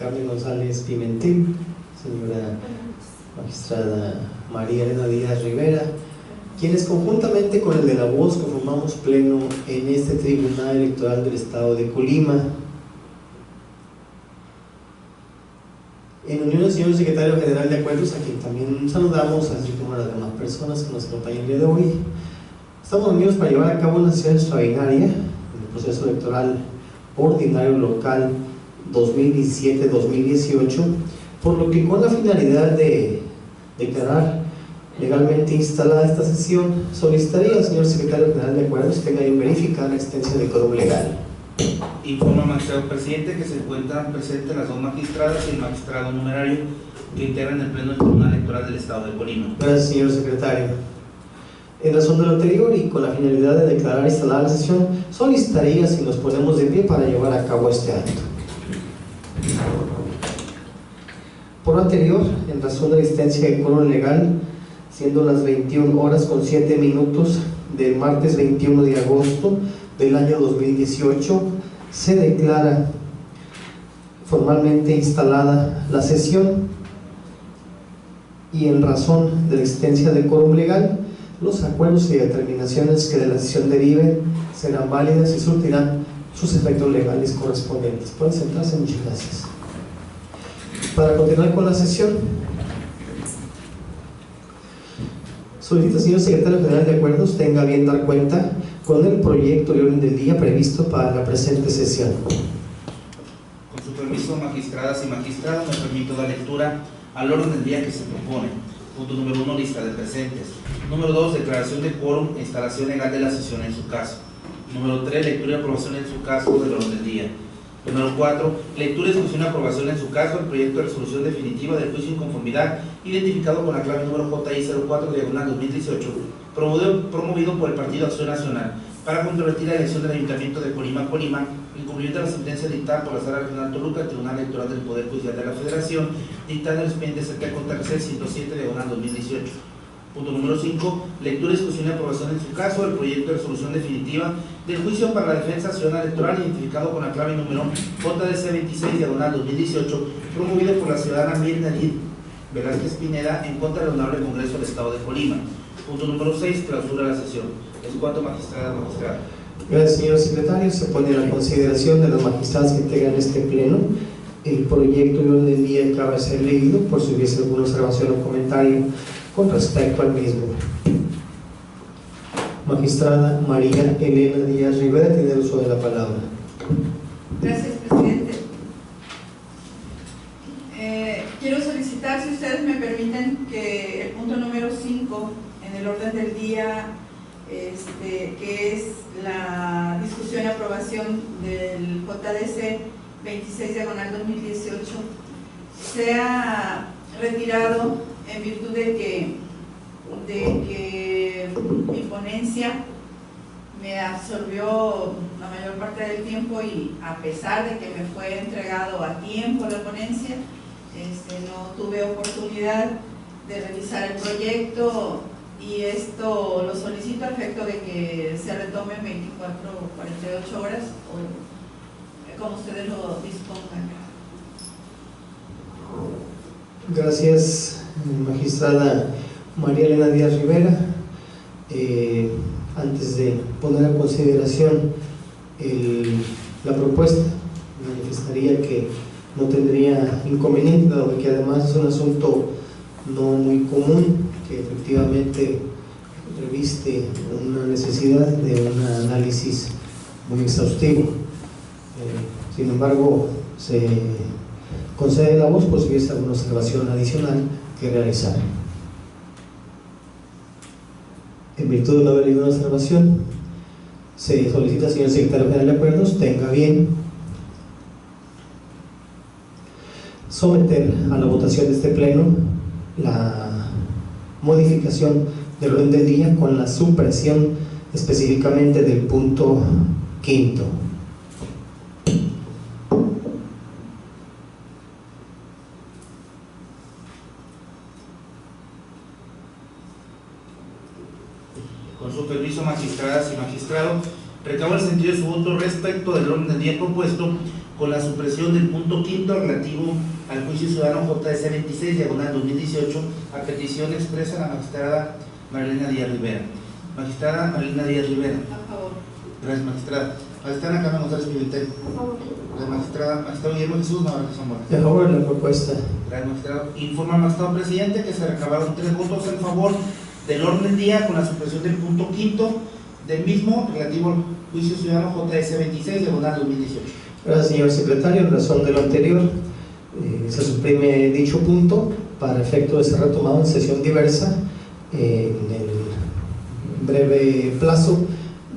Carmen González Pimentel, señora magistrada María Elena Díaz Rivera, quienes conjuntamente con el de la voz conformamos pleno en este Tribunal Electoral del Estado de Colima. En unión al señor Secretario General de Acuerdos, a quien también saludamos, así como a las demás personas que nos acompañan el día de hoy. Estamos reunidos para llevar a cabo una sesión extraordinaria en el proceso electoral ordinario local 2017-2018, por lo que con la finalidad de declarar legalmente instalada esta sesión, solicitaría al señor Secretario General de Acuerdos que tenga en verificar la existencia de quórum legal. Informa al magistrado presidente que se encuentran presentes las dos magistradas y el magistrado numerario que integran el pleno del Tribunal Electoral del Estado de Colima. Gracias, señor secretario. En razón de lo anterior y con la finalidad de declarar instalada la sesión, solicitaría si nos ponemos de pie para llevar a cabo este acto. Por lo anterior, en razón de la existencia de quórum legal, siendo las 21:07 del martes 21 de agosto del año 2018, se declara formalmente instalada la sesión y en razón de la existencia de quórum legal, los acuerdos y determinaciones que de la sesión deriven serán válidas y surtirán sus efectos legales correspondientes. Pueden sentarse, muchas gracias. Para continuar con la sesión, solicito al señor Secretario General de Acuerdos tenga bien dar cuenta con el proyecto de orden del día previsto para la presente sesión. Con su permiso, magistradas y magistrados, me permito dar lectura al orden del día que se propone. Punto número 1, lista de presentes. Número 2, declaración de quórum e instalación legal de la sesión en su caso. Número 3, lectura y aprobación en su caso del orden del día. Número 4, lectura, discusión y aprobación en su caso del proyecto de resolución definitiva del juicio de inconformidad identificado con la clave número JI04/2018, promovido por el Partido Acción Nacional para controvertir la elección del Ayuntamiento de Colima, en cumplimiento de la sentencia dictada por la Sala Regional Toluca, el Tribunal Electoral del Poder Judicial de la Federación, dictada en el expediente CP contra RC 107/2018. Punto número 5, lectura, discusión y aprobación en su caso del proyecto de resolución definitiva del juicio para la defensa ciudadana electoral identificado con la clave número JDC 26/2018, promovido por la ciudadana Mirna Lid Velázquez Pineda en contra del Honorable Congreso del Estado de Colima. Punto número 6, clausura la sesión. Es cuanto, magistrada, magistrada. Gracias, señor secretario. Se pone a la consideración de los magistrados que integran este pleno el proyecto de orden del día que acaba de ser leído, por si hubiese alguna observación o comentario con respecto al mismo. Magistrada María Elena Díaz Rivera tiene el uso de la palabra. Gracias, presidente. Quiero solicitar, si ustedes me permiten, que el punto número 5 en el orden del día, que es la discusión y aprobación del JDC 26/2018, sea retirado en virtud de que mi ponencia me absorbió la mayor parte del tiempo y a pesar de que me fue entregado a tiempo la ponencia, no tuve oportunidad de revisar el proyecto y esto lo solicito a efecto de que se retome en 24 o 48 horas o como ustedes lo dispongan. Gracias, magistrada María Elena Díaz Rivera. Antes de poner a consideración la propuesta, manifestaría que no tendría inconveniente, dado que además es un asunto no muy común, que efectivamente reviste una necesidad de un análisis muy exhaustivo. Sin embargo, se concede la voz por si hubiese alguna observación adicional que realizar. En virtud de no haber ninguna observación, se solicita al señor Secretario General de Acuerdos tenga bien someter a la votación de este pleno la modificación del orden del día con la supresión específicamente del punto 5. Con su permiso, magistradas y magistrados, recabo el sentido de su voto respecto del orden del día propuesto con la supresión del punto quinto relativo al juicio ciudadano JS 26, diagonal 2018, a petición expresa de la magistrada Marilena Díaz Rivera. Magistrada Marilena Díaz Rivera. A favor. Gracias, magistrada. Magistrada Carmen González Pimentel. A favor. Gracias, magistrada. Magistrado Guillermo Jesús Navarro Zamora. De favor de la propuesta. Gracias, magistrado. Informa al magistrado presidente que se recabaron 3 votos en favor del orden del día con la supresión del punto quinto del mismo relativo al juicio ciudadano JS 26, diagonal 2018. Gracias, señor secretario. En razón de lo anterior, se suprime dicho punto para efecto de ser retomado en sesión diversa en el breve plazo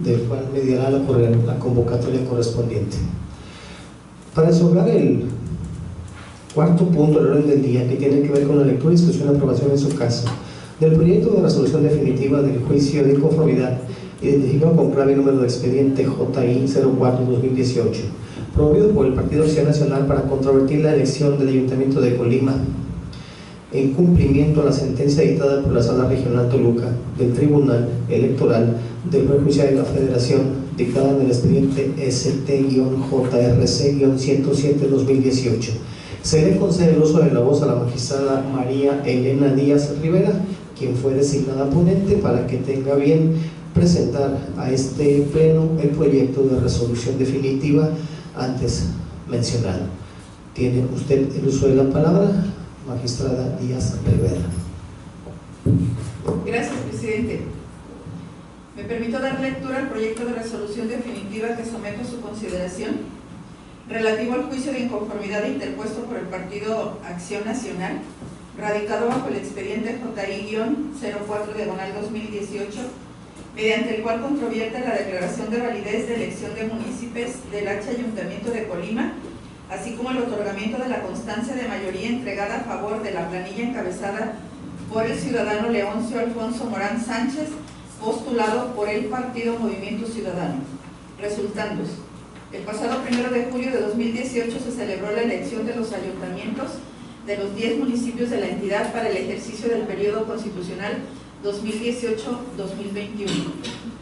del cual mediará la convocatoria correspondiente. Para resolver el cuarto punto del orden del día, que tiene que ver con la lectura, discusión y aprobación en su caso del proyecto de resolución definitiva del juicio de inconformidad identificado con clave número de expediente JI 04-2018, promovido por el Partido Acción Nacional para controvertir la elección del Ayuntamiento de Colima en cumplimiento a la sentencia dictada por la Sala Regional Toluca del Tribunal Electoral del Poder Judicial de la Federación, dictada en el expediente ST-JRC-107-2018. Se le concede el uso de la voz a la magistrada María Elena Díaz Rivera, quien fue designada ponente para que tenga bien presentar a este pleno el proyecto de resolución definitiva antes mencionado. Tiene usted el uso de la palabra, magistrada Díaz Rivera. Gracias, presidente. Me permito dar lectura al proyecto de resolución definitiva que someto a su consideración, relativo al juicio de inconformidad interpuesto por el Partido Acción Nacional, radicado bajo el expediente JI-04/2018, mediante el cual controvierte la declaración de validez de elección de municipios del H Ayuntamiento de Colima, así como el otorgamiento de la constancia de mayoría entregada a favor de la planilla encabezada por el ciudadano Leoncio Alfonso Morán Sánchez, postulado por el partido Movimiento Ciudadano. Resultandos: el pasado 1 de julio de 2018 se celebró la elección de los ayuntamientos de los 10 municipios de la entidad para el ejercicio del periodo constitucional 2018-2021.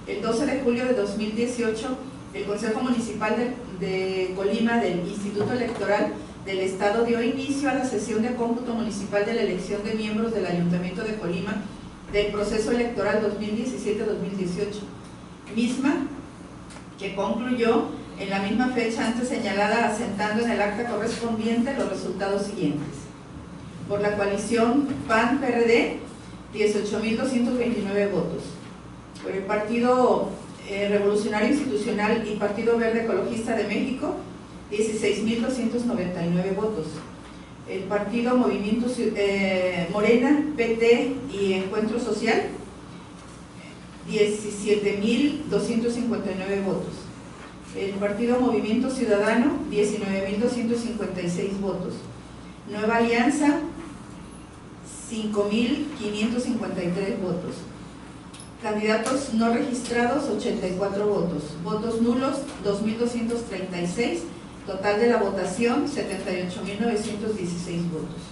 El 12 de julio de 2018, el Consejo Municipal de Colima del Instituto Electoral del Estado dio inicio a la sesión de cómputo municipal de la elección de miembros del Ayuntamiento de Colima del proceso electoral 2017-2018, misma que concluyó en la misma fecha antes señalada, asentando en el acta correspondiente los resultados siguientes. Por la coalición PAN-PRD, 18.229 votos. Por el Partido Revolucionario Institucional y Partido Verde Ecologista de México, 16.299 votos. El Partido Movimiento Morena, PT y Encuentro Social, 17.259 votos. El Partido Movimiento Ciudadano, 19.256 votos. Nueva Alianza, 5.553 votos. Candidatos no registrados, 84 votos. Votos nulos, 2.236. Total de la votación, 78.916 votos.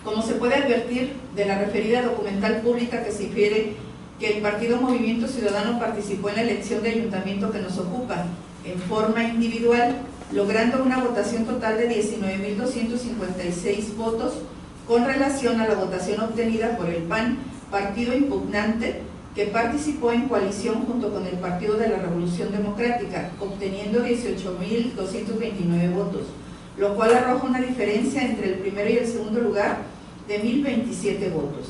Como se puede advertir de la referida documental pública que se infiere que el Partido Movimiento Ciudadano participó en la elección de ayuntamiento que nos ocupa en forma individual, logrando una votación total de 19.256 votos con relación a la votación obtenida por el PAN, partido impugnante, que participó en coalición junto con el Partido de la Revolución Democrática, obteniendo 18.229 votos, lo cual arroja una diferencia entre el primero y el segundo lugar de 1.027 votos.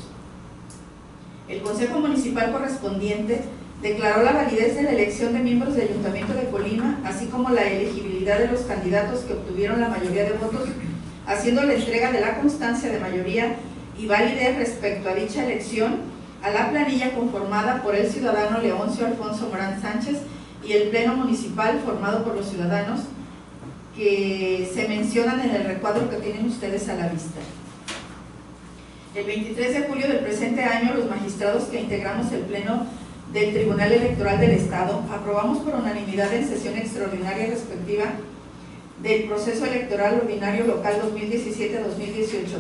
El Consejo Municipal correspondiente declaró la validez de la elección de miembros del Ayuntamiento de Colima, así como la elegibilidad de los candidatos que obtuvieron la mayoría de votos, haciendo la entrega de la constancia de mayoría y validez respecto a dicha elección a la planilla conformada por el ciudadano Leoncio Alfonso Morán Sánchez y el pleno municipal formado por los ciudadanos que se mencionan en el recuadro que tienen ustedes a la vista. El 23 de julio del presente año, los magistrados que integramos el pleno del Tribunal Electoral del Estado aprobamos por unanimidad en sesión extraordinaria respectiva del proceso electoral ordinario local 2017-2018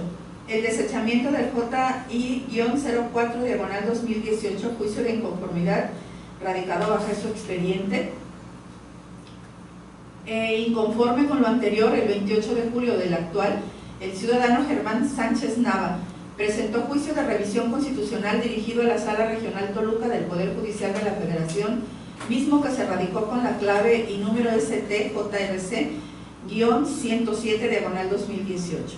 el desechamiento del JI-04/2018, juicio de inconformidad radicado bajo su expediente Inconforme con lo anterior, el 28 de julio del actual, el ciudadano Germán Sánchez Nava presentó juicio de revisión constitucional dirigido a la Sala Regional Toluca del Poder Judicial de la Federación, mismo que se radicó con la clave y número STJRC-107/2018.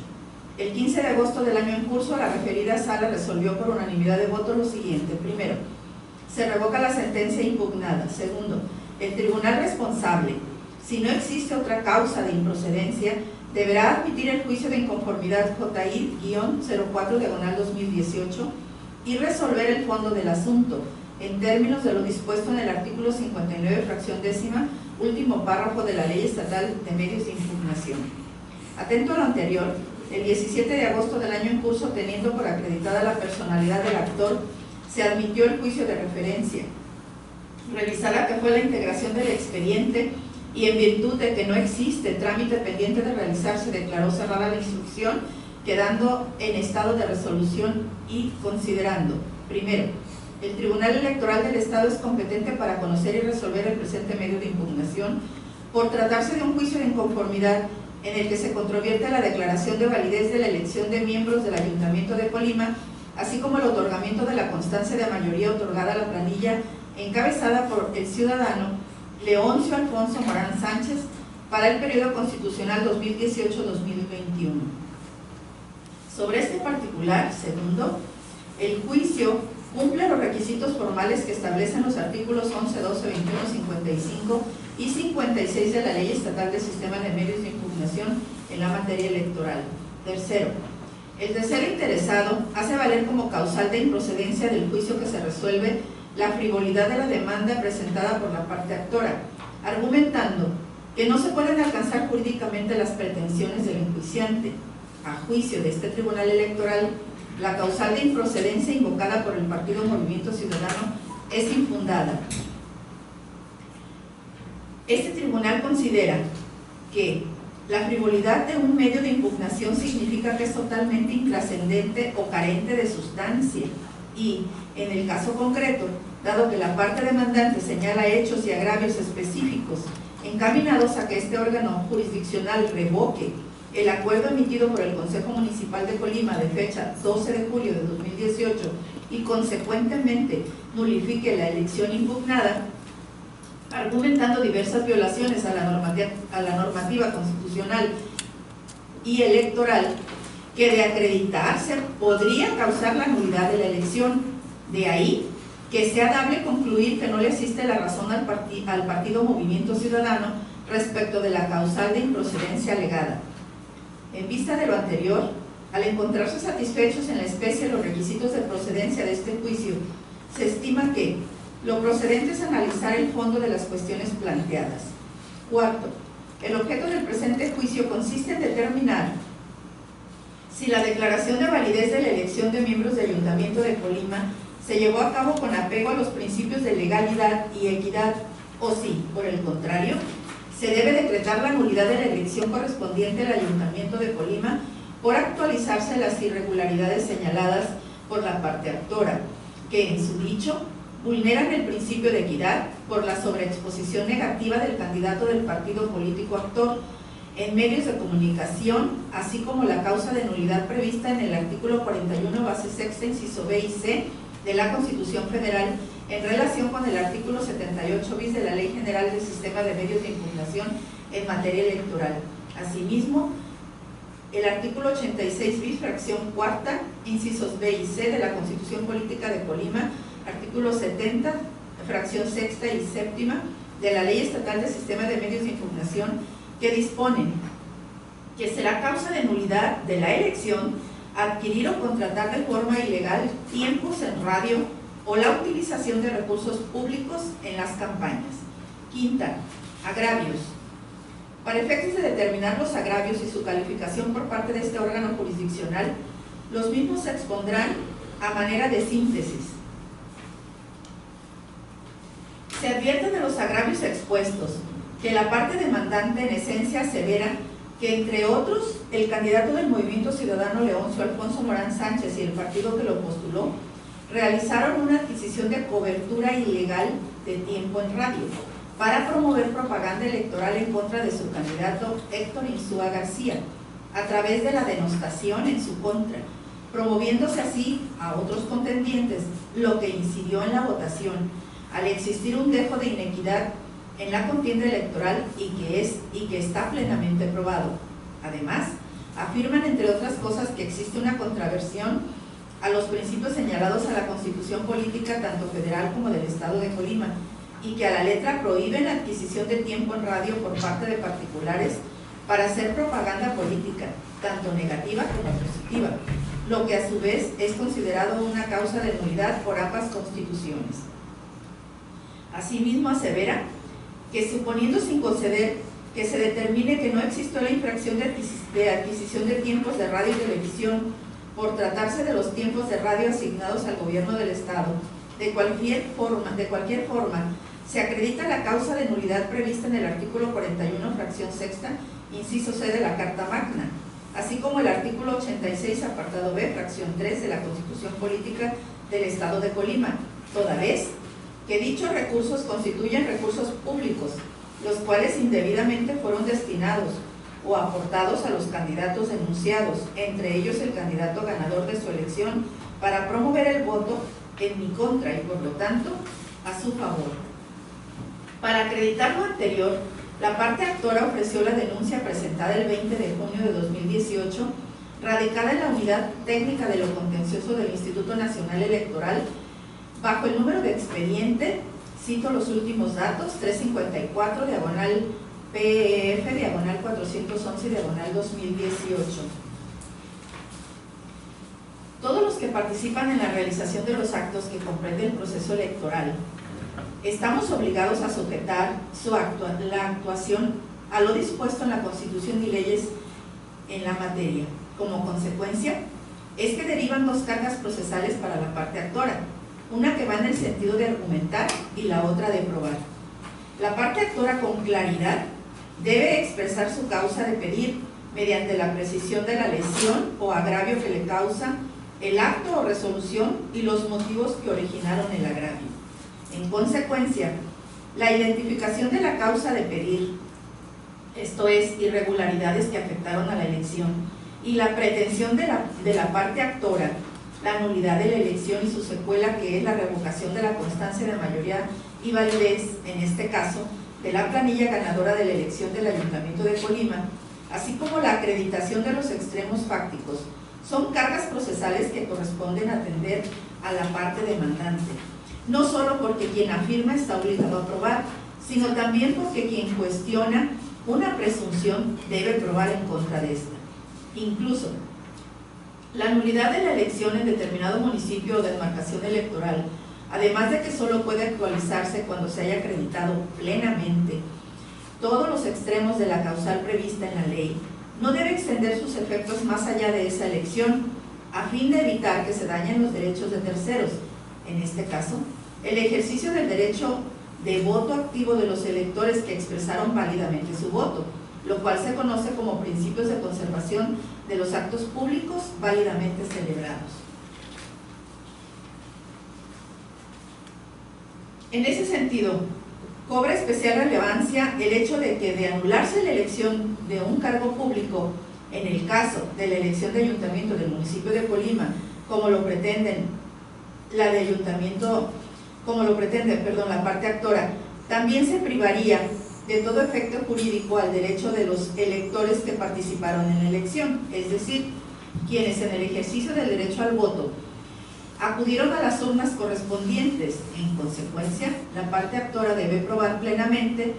El 15 de agosto del año en curso, la referida sala resolvió por unanimidad de votos lo siguiente. Primero, se revoca la sentencia impugnada. Segundo, el tribunal responsable, si no existe otra causa de improcedencia, deberá admitir el juicio de inconformidad JI-04/2018 y resolver el fondo del asunto, en términos de lo dispuesto en el artículo 59, fracción décima, último párrafo de la Ley Estatal de Medios de Impugnación. Atento a lo anterior, el 17 de agosto del año en curso, teniendo por acreditada la personalidad del actor, se admitió el juicio de referencia. Revisada que fue la integración del expediente y en virtud de que no existe trámite pendiente de realizar, se declaró cerrada la instrucción, quedando en estado de resolución y considerando, primero, el Tribunal Electoral del Estado es competente para conocer y resolver el presente medio de impugnación por tratarse de un juicio de inconformidad en el que se controvierte la declaración de validez de la elección de miembros del Ayuntamiento de Colima, así como el otorgamiento de la constancia de mayoría otorgada a la planilla encabezada por el ciudadano Leoncio Alfonso Morán Sánchez para el periodo constitucional 2018-2021. Sobre este particular, segundo, el juicio cumple los requisitos formales que establecen los artículos 11, 12, 21, 55 y 56 de la Ley Estatal del Sistema de Medios de Impugnación en la materia electoral. Tercero, el tercer interesado hace valer como causal de improcedencia del juicio que se resuelve la frivolidad de la demanda presentada por la parte actora, argumentando que no se pueden alcanzar jurídicamente las pretensiones del enjuiciante. A juicio de este Tribunal Electoral, la causal de improcedencia invocada por el Partido Movimiento Ciudadano es infundada. Este tribunal considera que la frivolidad de un medio de impugnación significa que es totalmente intrascendente o carente de sustancia y, en el caso concreto, dado que la parte demandante señala hechos y agravios específicos encaminados a que este órgano jurisdiccional revoque el acuerdo emitido por el Consejo Municipal de Colima de fecha 12 de julio de 2018 y consecuentemente nulifique la elección impugnada, argumentando diversas violaciones a la normativa constitucional y electoral que de acreditarse podría causar la nulidad de la elección. De ahí que sea dable concluir que no le asiste la razón al Partido Movimiento Ciudadano respecto de la causal de improcedencia alegada. En vista de lo anterior, al encontrarse satisfechos en la especie los requisitos de procedencia de este juicio, se estima que lo procedente es analizar el fondo de las cuestiones planteadas. Cuarto, el objeto del presente juicio consiste en determinar si la declaración de validez de la elección de miembros del Ayuntamiento de Colima se llevó a cabo con apego a los principios de legalidad y equidad, o si, por el contrario, se debe decretar la nulidad de la elección correspondiente al Ayuntamiento de Colima por actualizarse las irregularidades señaladas por la parte actora, que en su dicho vulneran el principio de equidad por la sobreexposición negativa del candidato del partido político actor en medios de comunicación, así como la causa de nulidad prevista en el artículo 41, base sexta, inciso B y C de la Constitución Federal en relación con el artículo 78 bis de la Ley General del Sistema de Medios de Impugnación en materia electoral. Asimismo, el artículo 86 bis, fracción cuarta, incisos B y C de la Constitución Política de Colima, artículo 70, fracción sexta y séptima de la Ley Estatal del Sistema de Medios de Impugnación, que disponen que será causa de nulidad de la elección adquirir o contratar de forma ilegal tiempos en radio o la utilización de recursos públicos en las campañas. Quinta, agravios. Para efectos de determinar los agravios y su calificación por parte de este órgano jurisdiccional, los mismos se expondrán a manera de síntesis. Se advierte de los agravios expuestos que la parte demandante en esencia asevera que, entre otros, el candidato del Movimiento Ciudadano Leoncio Alfonso Morán Sánchez y el partido que lo postuló realizaron una adquisición de cobertura ilegal de tiempo en radio, para promover propaganda electoral en contra de su candidato Héctor Insúa García, a través de la denostación en su contra, promoviéndose así a otros contendientes, lo que incidió en la votación, al existir un dejo de inequidad en la contienda electoral y que está plenamente probado. Además, afirman, entre otras cosas, que existe una contraversión a los principios señalados a la Constitución política tanto federal como del Estado de Colima, y que a la letra prohíben la adquisición de tiempo en radio por parte de particulares para hacer propaganda política, tanto negativa como positiva, lo que a su vez es considerado una causa de nulidad por ambas constituciones. Asimismo asevera que, suponiendo sin conceder que se determine que no existió la infracción de adquisición de tiempos de radio y televisión por tratarse de los tiempos de radio asignados al gobierno del Estado, de cualquier forma, se acredita la causa de nulidad prevista en el artículo 41, fracción sexta, inciso C de la Carta Magna, así como el artículo 86, apartado B, fracción 3 de la Constitución Política del Estado de Colima, toda vez que dichos recursos constituyen recursos públicos, los cuales indebidamente fueron destinados o aportados a los candidatos denunciados, entre ellos el candidato ganador de su elección, para promover el voto en mi contra y por lo tanto a su favor. Para acreditar lo anterior, la parte actora ofreció la denuncia presentada el 20 de junio de 2018, radicada en la Unidad Técnica de lo Contencioso del Instituto Nacional Electoral, bajo el número de expediente, cito los últimos datos, 354, diagonal PEF, diagonal 411, diagonal 2018. Todos los que participan en la realización de los actos que comprende el proceso electoral, estamos obligados a sujetar la actuación a lo dispuesto en la Constitución y leyes en la materia. Como consecuencia, es que derivan dos cargas procesales para la parte actora, una que va en el sentido de argumentar y la otra de probar. La parte actora, con claridad, debe expresar su causa de pedir mediante la precisión de la lesión o agravio que le causa el acto o resolución y los motivos que originaron el agravio. En consecuencia, la identificación de la causa de pedir, esto es, irregularidades que afectaron a la elección, y la pretensión de la parte actora, la nulidad de la elección y su secuela, que es la revocación de la constancia de mayoría y validez, en este caso, de la planilla ganadora de la elección del Ayuntamiento de Colima, así como la acreditación de los extremos fácticos, son cargas procesales que corresponden atender a la parte demandante, no solo porque quien afirma está obligado a probar, sino también porque quien cuestiona una presunción debe probar en contra de esta. Incluso, la nulidad de la elección en determinado municipio o demarcación electoral, además de que solo puede actualizarse cuando se haya acreditado plenamente todos los extremos de la causal prevista en la ley, no debe extender sus efectos más allá de esa elección, a fin de evitar que se dañen los derechos de terceros, en este caso, el ejercicio del derecho de voto activo de los electores que expresaron válidamente su voto, lo cual se conoce como principios de conservación de los actos públicos válidamente celebrados. En ese sentido, cobra especial relevancia el hecho de que, de anularse la elección de un cargo público en el caso de la elección de ayuntamiento del municipio de Colima, como lo pretende la parte actora, también se privaría de todo efecto jurídico al derecho de los electores que participaron en la elección, es decir, quienes en el ejercicio del derecho al voto acudieron a las urnas correspondientes. En consecuencia, la parte actora debe probar plenamente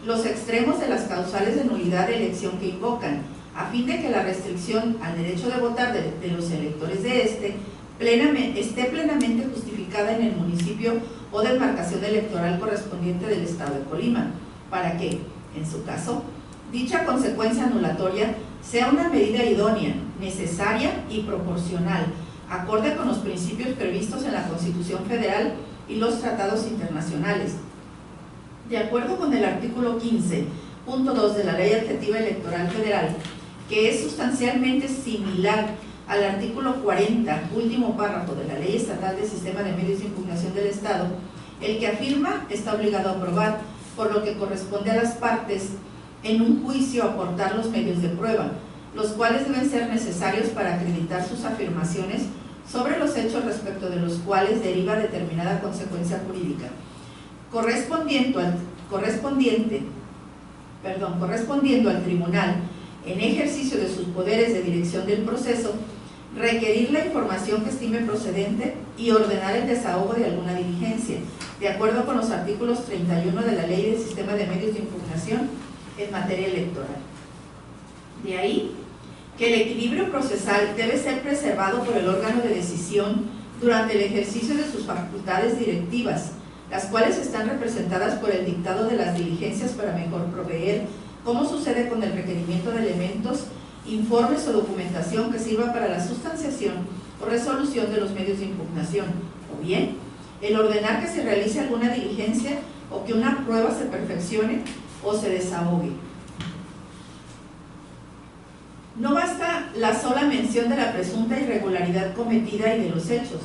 los extremos de las causales de nulidad de elección que invocan, a fin de que la restricción al derecho de votar de los electores de esté plenamente justificada en el municipio o demarcación electoral correspondiente del Estado de Colima, para que, en su caso, dicha consecuencia anulatoria sea una medida idónea, necesaria y proporcional, acorde con los principios previstos en la Constitución Federal y los tratados internacionales. De acuerdo con el artículo 15.2 de la Ley Adjetiva Electoral Federal, que es sustancialmente similar al artículo 40, último párrafo de la Ley Estatal del Sistema de Medios de Impugnación del Estado, el que afirma está obligado a probar, por lo que corresponde a las partes en un juicio aportar los medios de prueba, los cuales deben ser necesarios para acreditar sus afirmaciones sobre los hechos respecto de los cuales deriva determinada consecuencia jurídica, correspondiendo al tribunal, en ejercicio de sus poderes de dirección del proceso, requerir la información que estime procedente y ordenar el desahogo de alguna diligencia, de acuerdo con los artículos 31 de la Ley del Sistema de Medios de Impugnación en materia electoral. De ahí que el equilibrio procesal debe ser preservado por el órgano de decisión durante el ejercicio de sus facultades directivas, las cuales están representadas por el dictado de las diligencias para mejor proveer, como sucede con el requerimiento de elementos, informes o documentación que sirva para la sustanciación o resolución de los medios de impugnación, o bien el ordenar que se realice alguna diligencia o que una prueba se perfeccione o se desahogue. No basta la sola mención de la presunta irregularidad cometida y de los hechos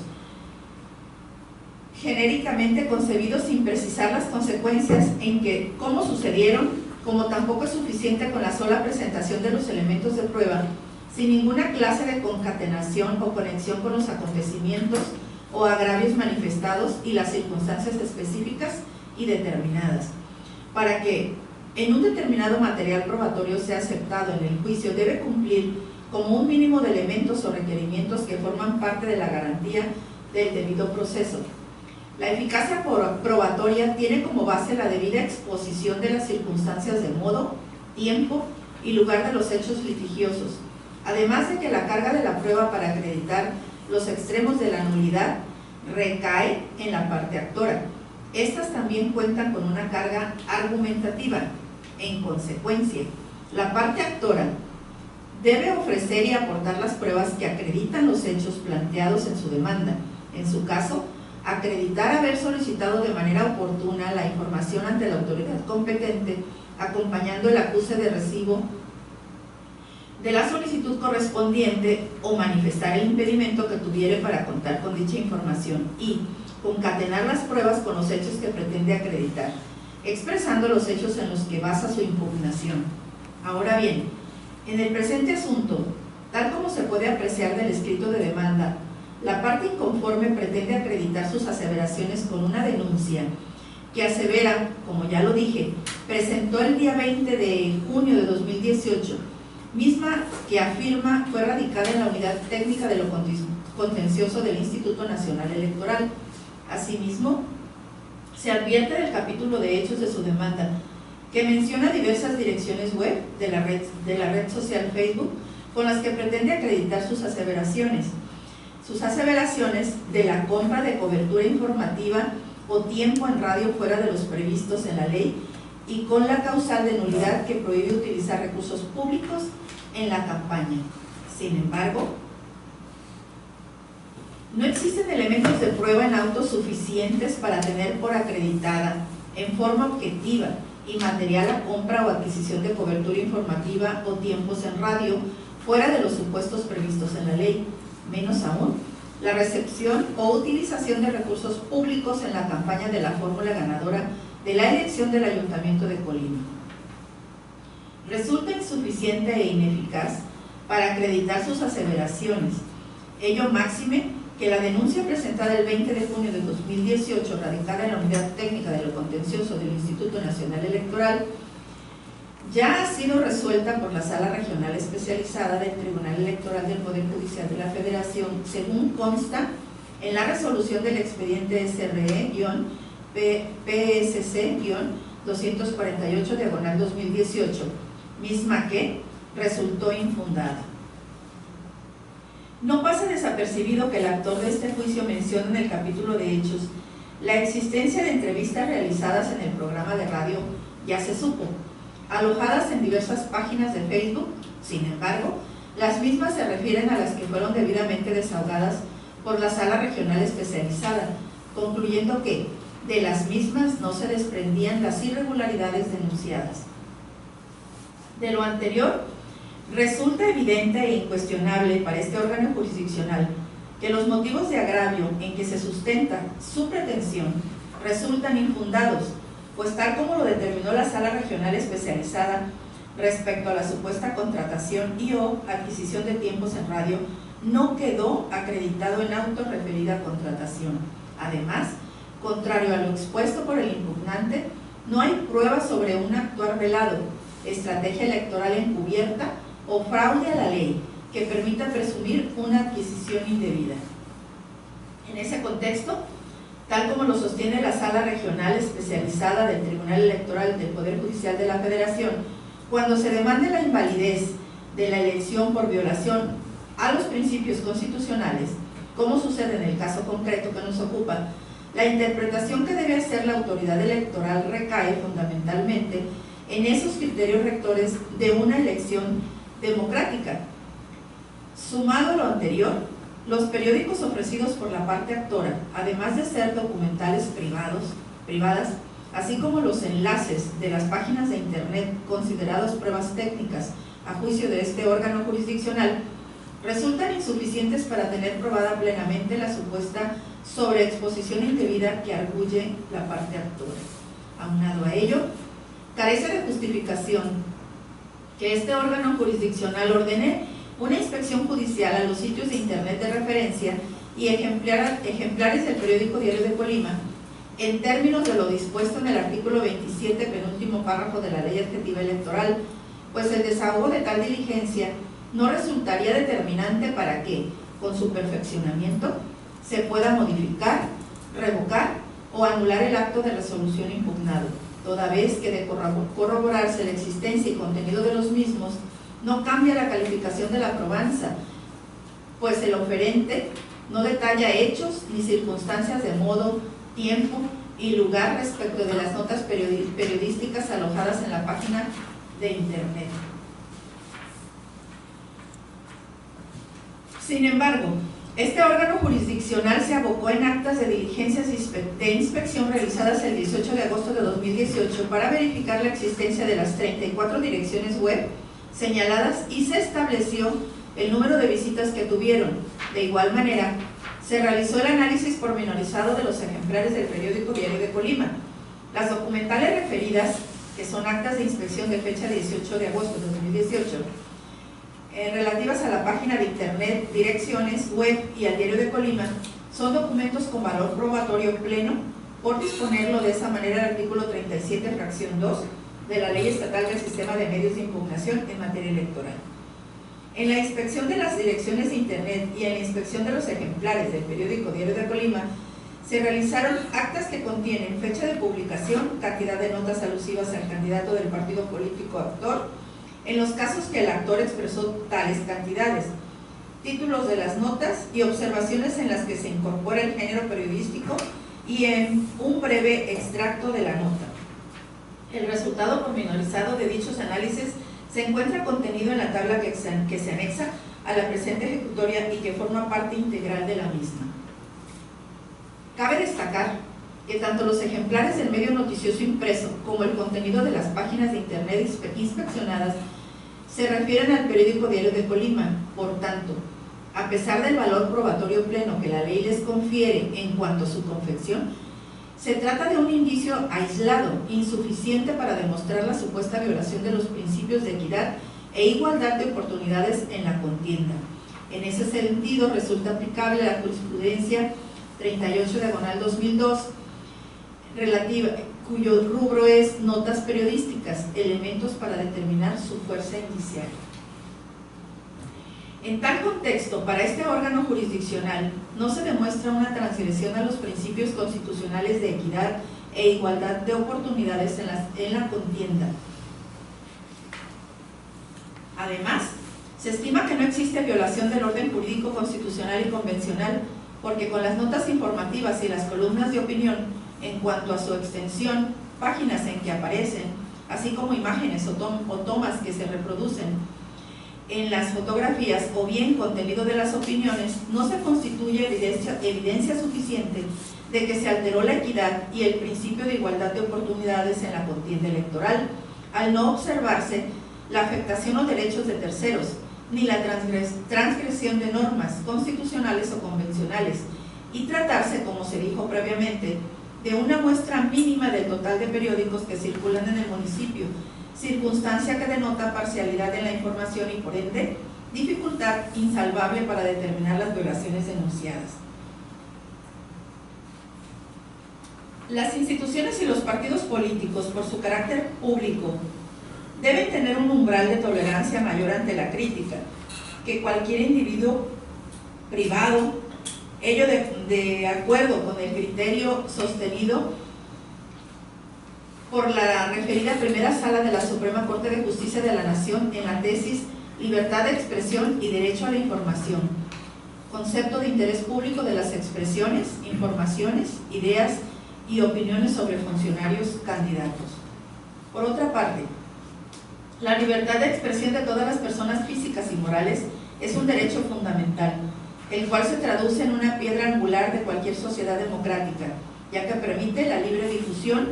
genéricamente concebidos sin precisar las consecuencias en que, cómo sucedieron, como tampoco es suficiente con la sola presentación de los elementos de prueba, sin ninguna clase de concatenación o conexión con los acontecimientos o agravios manifestados y las circunstancias específicas y determinadas. Para que en un determinado material probatorio sea aceptado en el juicio, debe cumplir como un mínimo de elementos o requerimientos que forman parte de la garantía del debido proceso. La eficacia probatoria tiene como base la debida exposición de las circunstancias de modo, tiempo y lugar de los hechos litigiosos, además de que la carga de la prueba para acreditar los extremos de la nulidad recae en la parte actora. Estas también cuentan con una carga argumentativa. En consecuencia, la parte actora debe ofrecer y aportar las pruebas que acreditan los hechos planteados en su demanda. En su caso, acreditar haber solicitado de manera oportuna la información ante la autoridad competente, acompañando el acuse de recibo de la solicitud correspondiente o manifestar el impedimento que tuviere para contar con dicha información y concatenar las pruebas con los hechos que pretende acreditar, expresando los hechos en los que basa su impugnación. Ahora bien, en el presente asunto, tal como se puede apreciar del escrito de demanda, la parte inconforme pretende acreditar sus aseveraciones con una denuncia que asevera, como ya lo dije, presentó el día 20 de junio de 2018, misma que afirma fue radicada en la Unidad Técnica de lo Contencioso del Instituto Nacional Electoral. Asimismo, se advierte del capítulo de hechos de su demanda, que menciona diversas direcciones web de la red social Facebook con las que pretende acreditar sus aseveraciones de la compra de cobertura informativa o tiempo en radio fuera de los previstos en la ley y con la causal de nulidad que prohíbe utilizar recursos públicos en la campaña. Sin embargo, no existen elementos de prueba en autos suficientes para tener por acreditada en forma objetiva y material la compra o adquisición de cobertura informativa o tiempos en radio fuera de los supuestos previstos en la ley, menos aún la recepción o utilización de recursos públicos en la campaña de la fórmula ganadora de la elección del Ayuntamiento de Colima. Resulta insuficiente e ineficaz para acreditar sus aseveraciones, ello máxime que la denuncia presentada el 20 de junio de 2018, radicada en la Unidad Técnica de lo Contencioso del Instituto Nacional Electoral, ya ha sido resuelta por la Sala Regional Especializada del Tribunal Electoral del Poder Judicial de la Federación, según consta en la resolución del expediente SRE-PSC-248/2018, misma que resultó infundada. No pasa desapercibido que el actor de este juicio menciona en el capítulo de hechos la existencia de entrevistas realizadas en el programa de radio Ya se supo, alojadas en diversas páginas de Facebook. Sin embargo, las mismas se refieren a las que fueron debidamente desahogadas por la Sala Regional Especializada, concluyendo que de las mismas no se desprendían las irregularidades denunciadas. De lo anterior, resulta evidente e incuestionable para este órgano jurisdiccional que los motivos de agravio en que se sustenta su pretensión resultan infundados, pues tal como lo determinó la Sala Regional Especializada respecto a la supuesta contratación y o adquisición de tiempos en radio, no quedó acreditado en auto referida contratación. Además, contrario a lo expuesto por el impugnante, no hay pruebas sobre un actuar velado, estrategia electoral encubierta o fraude a la ley que permita presumir una adquisición indebida. En ese contexto, tal como lo sostiene la Sala Regional Especializada del Tribunal Electoral del Poder Judicial de la Federación, cuando se demande la invalidez de la elección por violación a los principios constitucionales, como sucede en el caso concreto que nos ocupa, la interpretación que debe hacer la autoridad electoral recae fundamentalmente en esos criterios rectores de una elección democrática. Sumado a lo anterior, los periódicos ofrecidos por la parte actora, además de ser documentales privadas, así como los enlaces de las páginas de internet considerados pruebas técnicas a juicio de este órgano jurisdiccional, resultan insuficientes para tener probada plenamente la supuesta sobreexposición indebida que arguye la parte actora. Aunado a ello, carece de justificación que este órgano jurisdiccional ordene una inspección judicial a los sitios de internet de referencia y ejemplares del periódico Diario de Colima, en términos de lo dispuesto en el artículo 27, penúltimo párrafo de la Ley Adjetiva Electoral, pues el desahogo de tal diligencia no resultaría determinante para que, con su perfeccionamiento, se pueda modificar, revocar o anular el acto de resolución impugnado, toda vez que de corroborarse la existencia y contenido de los mismos, no cambia la calificación de la probanza, pues el oferente no detalla hechos ni circunstancias de modo, tiempo y lugar respecto de las notas periodísticas alojadas en la página de internet. Sin embargo, este órgano jurisdiccional se abocó en actas de diligencias de inspección realizadas el 18 de agosto de 2018 para verificar la existencia de las 34 direcciones web señaladas y se estableció el número de visitas que tuvieron. De igual manera, se realizó el análisis pormenorizado de los ejemplares del periódico Diario de Colima. Las documentales referidas, que son actas de inspección de fecha 18 de agosto de 2018, relativas a la página de internet, direcciones web y al Diario de Colima, son documentos con valor probatorio pleno por disponerlo de esa manera el artículo 37, fracción 2 de la Ley Estatal del Sistema de Medios de Impugnación en materia electoral. En la inspección de las direcciones de internet y en la inspección de los ejemplares del periódico Diario de Colima, se realizaron actas que contienen fecha de publicación, cantidad de notas alusivas al candidato del partido político actor, en los casos que el actor expresó tales cantidades, títulos de las notas y observaciones en las que se incorpora el género periodístico y en un breve extracto de la nota. El resultado pormenorizado de dichos análisis se encuentra contenido en la tabla que se anexa a la presente ejecutoria y que forma parte integral de la misma. Cabe destacar que tanto los ejemplares del medio noticioso impreso como el contenido de las páginas de internet inspeccionadas se refieren al periódico Diario de Colima. Por tanto, a pesar del valor probatorio pleno que la ley les confiere en cuanto a su confección, se trata de un indicio aislado, insuficiente para demostrar la supuesta violación de los principios de equidad e igualdad de oportunidades en la contienda. En ese sentido, resulta aplicable la jurisprudencia 38/2002, cuyo rubro es notas periodísticas, elementos para determinar su fuerza indiciaria. En tal contexto, para este órgano jurisdiccional no se demuestra una transgresión a los principios constitucionales de equidad e igualdad de oportunidades en la contienda. Además, se estima que no existe violación del orden jurídico constitucional y convencional, porque con las notas informativas y las columnas de opinión, en cuanto a su extensión, páginas en que aparecen, así como imágenes o tomas que se reproducen en las fotografías o bien contenido de las opiniones, no se constituye evidencia suficiente de que se alteró la equidad y el principio de igualdad de oportunidades en la contienda electoral, al no observarse la afectación o derechos de terceros, ni la transgresión de normas constitucionales o convencionales, y tratarse, como se dijo previamente, de una muestra mínima del total de periódicos que circulan en el municipio, circunstancia que denota parcialidad en la información y por ende dificultad insalvable para determinar las violaciones denunciadas. Las instituciones y los partidos políticos, por su carácter público, deben tener un umbral de tolerancia mayor ante la crítica que cualquier individuo privado, ello de acuerdo con el criterio sostenido por la referida primera sala de la Suprema Corte de Justicia de la Nación en la tesis Libertad de expresión y derecho a la información, concepto de interés público de las expresiones, informaciones, ideas y opiniones sobre funcionarios candidatos. Por otra parte, la libertad de expresión de todas las personas físicas y morales es un derecho fundamental, el cual se traduce en una piedra angular de cualquier sociedad democrática, ya que permite la libre difusión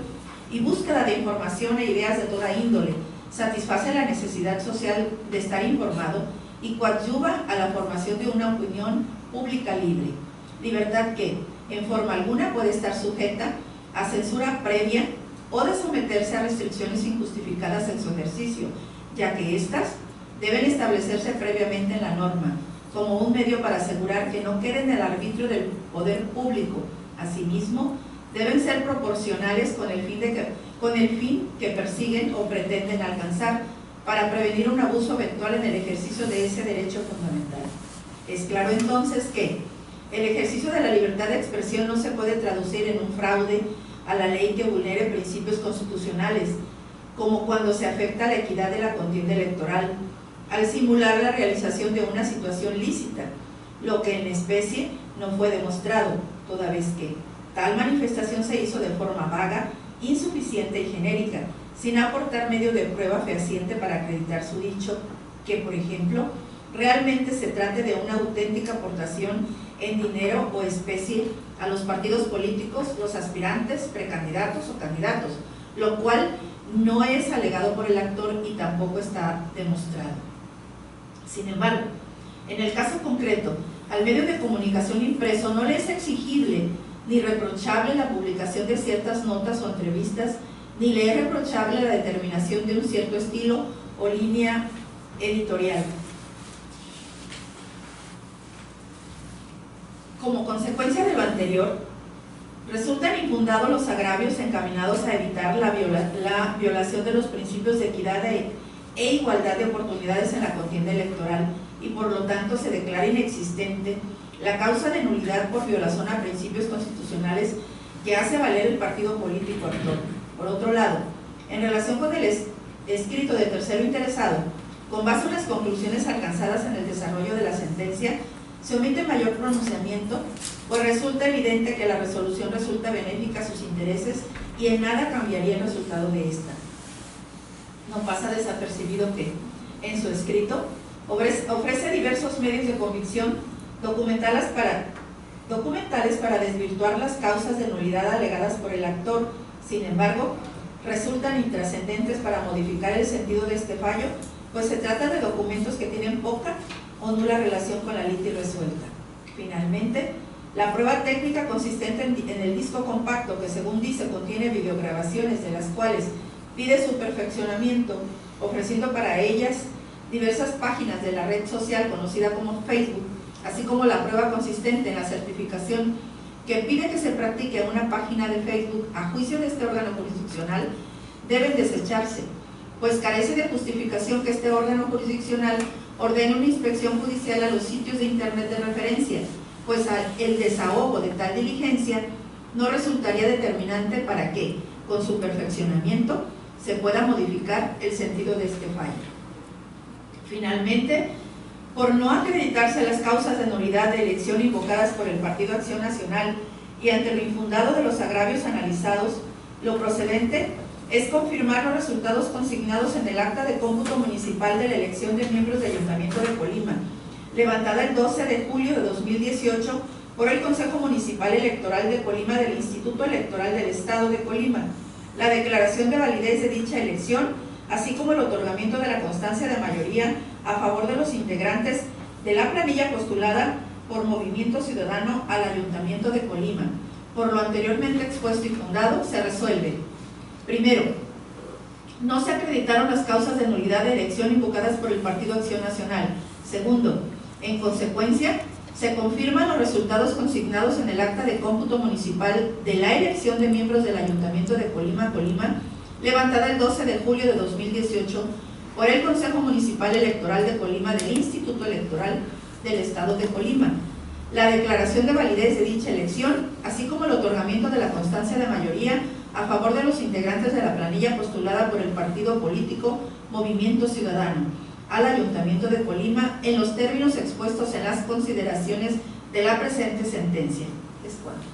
y búsqueda de información e ideas de toda índole, satisface la necesidad social de estar informado y coadyuva a la formación de una opinión pública libre. Libertad que, en forma alguna, puede estar sujeta a censura previa o de someterse a restricciones injustificadas en su ejercicio, ya que éstas deben establecerse previamente en la norma, como un medio para asegurar que no queden en el arbitrio del poder público. Asimismo, deben ser proporcionales con el fin que persiguen o pretenden alcanzar, para prevenir un abuso eventual en el ejercicio de ese derecho fundamental. Es claro entonces que el ejercicio de la libertad de expresión no se puede traducir en un fraude a la ley que vulnere principios constitucionales, como cuando se afecta la equidad de la contienda electoral, al simular la realización de una situación lícita, lo que en especie no fue demostrado, toda vez que tal manifestación se hizo de forma vaga, insuficiente y genérica, sin aportar medio de prueba fehaciente para acreditar su dicho, que, por ejemplo, realmente se trate de una auténtica aportación en dinero o especie a los partidos políticos, los aspirantes, precandidatos o candidatos, lo cual no es alegado por el actor y tampoco está demostrado. Sin embargo, en el caso concreto, al medio de comunicación impreso no le es exigible ni reprochable la publicación de ciertas notas o entrevistas, ni le es reprochable la determinación de un cierto estilo o línea editorial. Como consecuencia de lo anterior, resultan infundados los agravios encaminados a evitar la violación de los principios de equidad e igualdad de oportunidades en la contienda electoral, y por lo tanto se declara inexistente la causa de nulidad por violación a principios constitucionales que hace valer el partido político actor. Por otro lado, en relación con el escrito de tercero interesado, con base en las conclusiones alcanzadas en el desarrollo de la sentencia, se omite mayor pronunciamiento, pues resulta evidente que la resolución resulta benéfica a sus intereses y en nada cambiaría el resultado de esta. No pasa desapercibido que, en su escrito, ofrece diversos medios de convicción documentales para desvirtuar las causas de nulidad alegadas por el actor. Sin embargo, resultan intrascendentes para modificar el sentido de este fallo, pues se trata de documentos que tienen poca o nula relación con la litis resuelta. Finalmente, la prueba técnica consistente en el disco compacto, que según dice contiene videograbaciones de las cuales pide su perfeccionamiento, ofreciendo para ellas diversas páginas de la red social conocida como Facebook, así como la prueba consistente en la certificación que pide que se practique una página de Facebook a juicio de este órgano jurisdiccional, deben desecharse, pues carece de justificación que este órgano jurisdiccional ordene una inspección judicial a los sitios de internet de referencia, pues el desahogo de tal diligencia no resultaría determinante para que, con su perfeccionamiento, se pueda modificar el sentido de este fallo. Finalmente, por no acreditarse las causas de nulidad de elección invocadas por el Partido Acción Nacional y ante lo infundado de los agravios analizados, lo procedente es confirmar los resultados consignados en el acta de cómputo municipal de la elección de miembros del Ayuntamiento de Colima, levantada el 12 de julio de 2018 por el Consejo Municipal Electoral de Colima del Instituto Electoral del Estado de Colima, la declaración de validez de dicha elección, así como el otorgamiento de la constancia de mayoría a favor de los integrantes de la planilla postulada por Movimiento Ciudadano al Ayuntamiento de Colima, Por lo anteriormente expuesto y fundado, se resuelve: primero, no se acreditaron las causas de nulidad de elección invocadas por el Partido Acción Nacional. Segundo, en consecuencia, se confirman los resultados consignados en el acta de cómputo municipal de la elección de miembros del Ayuntamiento de Colima, levantada el 12 de julio de 2018 por el Consejo Municipal Electoral de Colima del Instituto Electoral del Estado de Colima, la declaración de validez de dicha elección, así como el otorgamiento de la constancia de mayoría a favor de los integrantes de la planilla postulada por el partido político Movimiento Ciudadano al Ayuntamiento de Colima en los términos expuestos en las consideraciones de la presente sentencia. Es cuanto.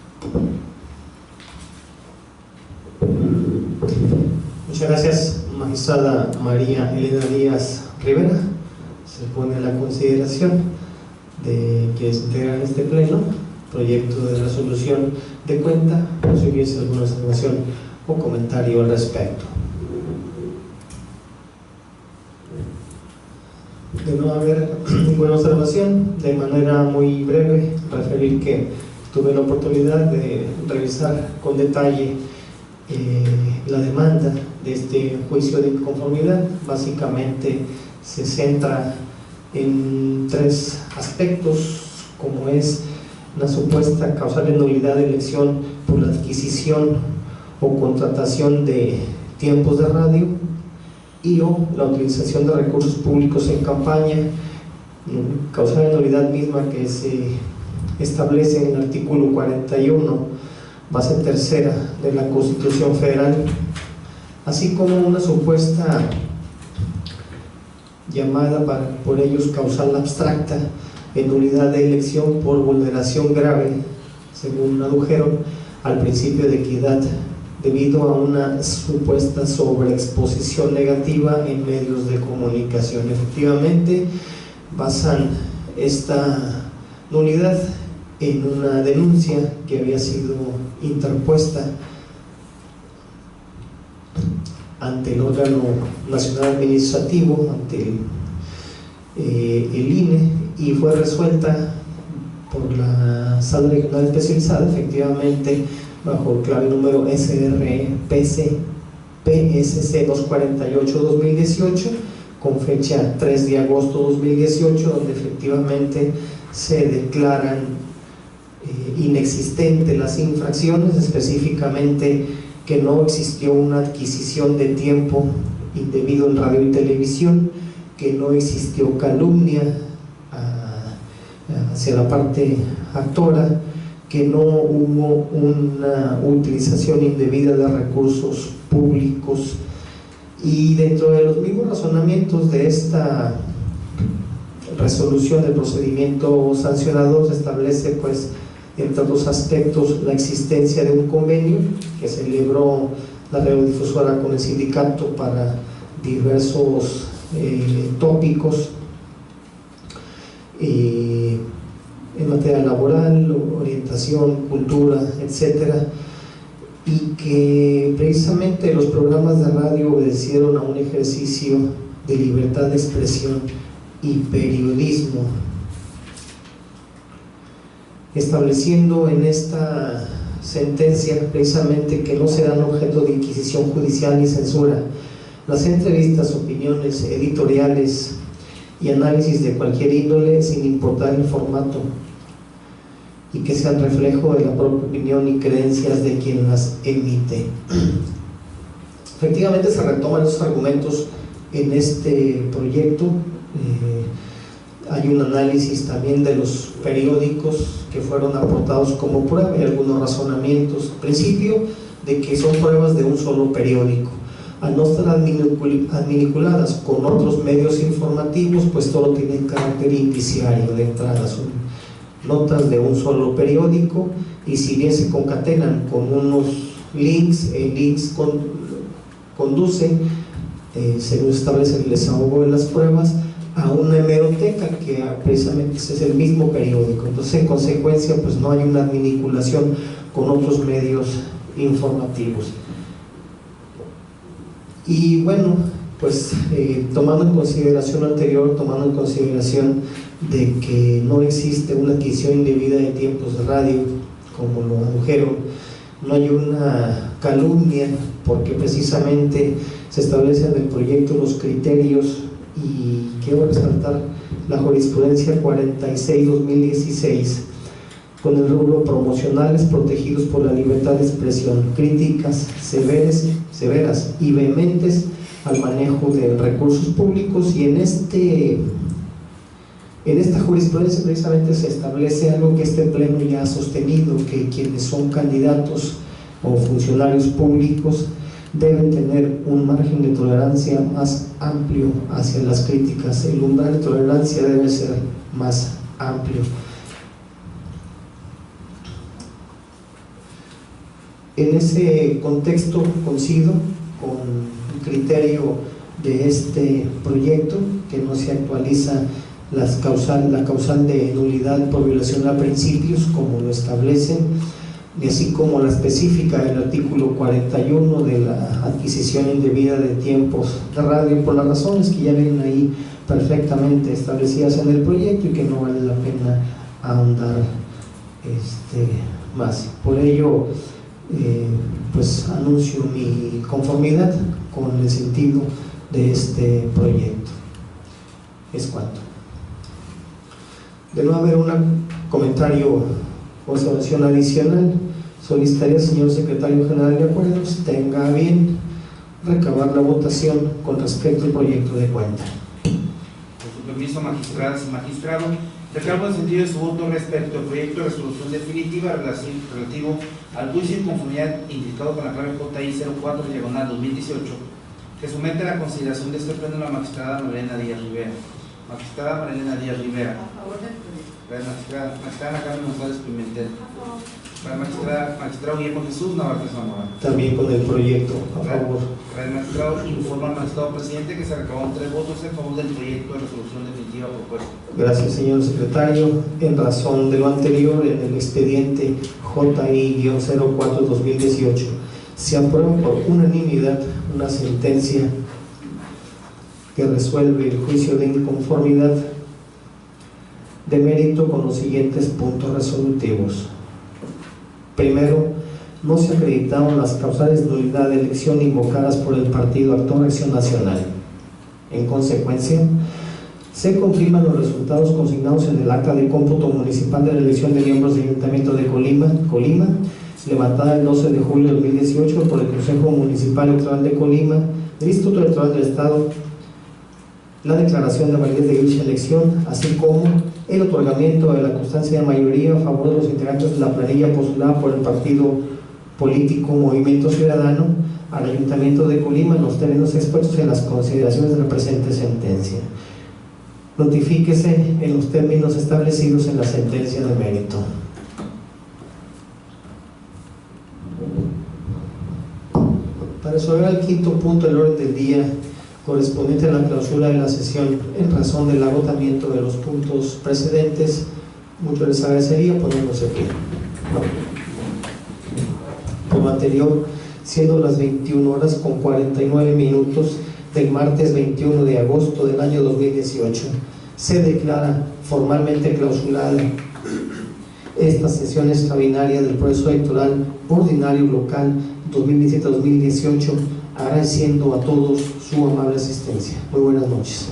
Muchas gracias, magistrada María Elena Díaz Rivera. Se pone a la consideración de quienes integran este pleno proyecto de resolución de cuenta, por si hubiese alguna observación o comentario al respecto. De no haber ninguna observación, de manera muy breve, referir que tuve la oportunidad de revisar con detalle la demanda de este juicio de inconformidad. Básicamente se centra en tres aspectos, como es una supuesta causal de nulidad de elección por la adquisición o contratación de tiempos de radio y o la utilización de recursos públicos en campaña, causal de nulidad misma que se establece en el artículo 41, base tercera de la Constitución Federal, así como una supuesta llamada por ellos causal abstracta de nulidad de elección por vulneración grave, según adujeron, al principio de equidad, debido a una supuesta sobreexposición negativa en medios de comunicación. Efectivamente, basan esta nulidad en una denuncia que había sido interpuesta ante el órgano nacional administrativo, ante el INE, y fue resuelta por la Sala Regional Especializada, efectivamente, bajo el clave número SRPC PSC 248-2018, con fecha 3 de agosto 2018, donde efectivamente se declaran inexistentes las infracciones, específicamente que no existió una adquisición de tiempo indebido en radio y televisión, que no existió calumnia hacia la parte actora, que no hubo una utilización indebida de recursos públicos. Y dentro de los mismos razonamientos de esta resolución del procedimiento sancionador se establece, pues, entre otros aspectos, la existencia de un convenio que celebró la radiodifusora con el sindicato para diversos tópicos en materia laboral, orientación, cultura, etcétera, y que precisamente los programas de radio obedecieron a un ejercicio de libertad de expresión y periodismo, estableciendo en esta sentencia precisamente que no serán objeto de inquisición judicial ni censura las entrevistas, opiniones, editoriales y análisis de cualquier índole, sin importar el formato, y que sean reflejo de la propia opinión y creencias de quien las emite. Efectivamente se retoman esos argumentos en este proyecto. Hay un análisis también de los periódicos que fueron aportados como prueba y algunos razonamientos. Principio de que son pruebas de un solo periódico. Al no estar adminiculadas con otros medios informativos, pues todo tiene carácter indiciario de entrada. Son notas de un solo periódico, y si bien se concatenan con unos links, el links conduce, según establece el desahogo de las pruebas, a una hemeroteca que precisamente es el mismo periódico. Entonces, en consecuencia, pues no hay una adminiculación con otros medios informativos. Y bueno, pues tomando en consideración lo anterior, tomando en consideración de que no existe una adquisición indebida de tiempos de radio como lo adujeron, no hay una calumnia, porque precisamente se establecen en el proyecto los criterios, y quiero resaltar la jurisprudencia 46-2016 con el rubro promocionales protegidos por la libertad de expresión, críticas severas y vehementes al manejo de recursos públicos. Y en esta jurisprudencia precisamente se establece algo que este pleno ya ha sostenido, que quienes son candidatos o funcionarios públicos deben tener un margen de tolerancia más amplio hacia las críticas. El umbral de tolerancia debe ser más amplio. En ese contexto coincido con el criterio de este proyecto, que no se actualiza la causal de nulidad por violación a principios como lo establecen, y así como la específica del artículo 41 de la adquisición indebida de tiempos de radio, por las razones que ya vienen ahí perfectamente establecidas en el proyecto y que no vale la pena ahondar más. Por ello, pues anuncio mi conformidad con el sentido de este proyecto. Es cuanto. De no haber un comentario o observación adicional, solicitaría al señor secretario general de acuerdos tenga a bien recabar la votación con respecto al proyecto de cuenta. Con su permiso, magistradas y magistrados, reclamo el sentido de su voto respecto al proyecto de resolución definitiva relativo al juicio en conformidad indicado con la clave JI 04/2018, que somete a la consideración de este pleno la magistrada Marilena Díaz Rivera. Magistrada Marilena Díaz Rivera. A favor del proyecto. Magistrada Carmen González Pimentel. Magistrado Guillermo Jesús Navarrete Zamora. También con el proyecto, a favor. El magistrado informa al magistrado presidente que se recabaron 3 votos en favor del proyecto de resolución definitiva propuesto. Gracias, señor secretario. En razón de lo anterior, en el expediente JI-04-2018 se aprueba por unanimidad una sentencia que resuelve el juicio de inconformidad de mérito con los siguientes puntos resolutivos. Primero, no se acreditaron las causales de nulidad de elección invocadas por el partido Actor Acción Nacional. En consecuencia, se confirman los resultados consignados en el acta de cómputo municipal de la elección de miembros del Ayuntamiento de Colima, levantada el 12 de julio de 2018 por el Consejo Municipal Electoral de Colima, el Instituto Electoral del Estado, la declaración de validez de dicha elección, así como el otorgamiento de la constancia de mayoría a favor de los integrantes de la planilla postulada por el partido político Movimiento Ciudadano al Ayuntamiento de Colima en los términos expuestos en las consideraciones de la presente sentencia. Notifíquese en los términos establecidos en la sentencia de mérito. Para resolver el quinto punto del orden del día, correspondiente a la clausura de la sesión, en razón del agotamiento de los puntos precedentes, mucho les agradecería ponernos aquí. Por lo anterior, siendo las 21:49 del martes 21 de agosto del año 2018, se declara formalmente clausurada esta sesión extraordinaria del proceso electoral ordinario local 2017-2018, agradeciendo a todos su amable asistencia. Muy buenas noches.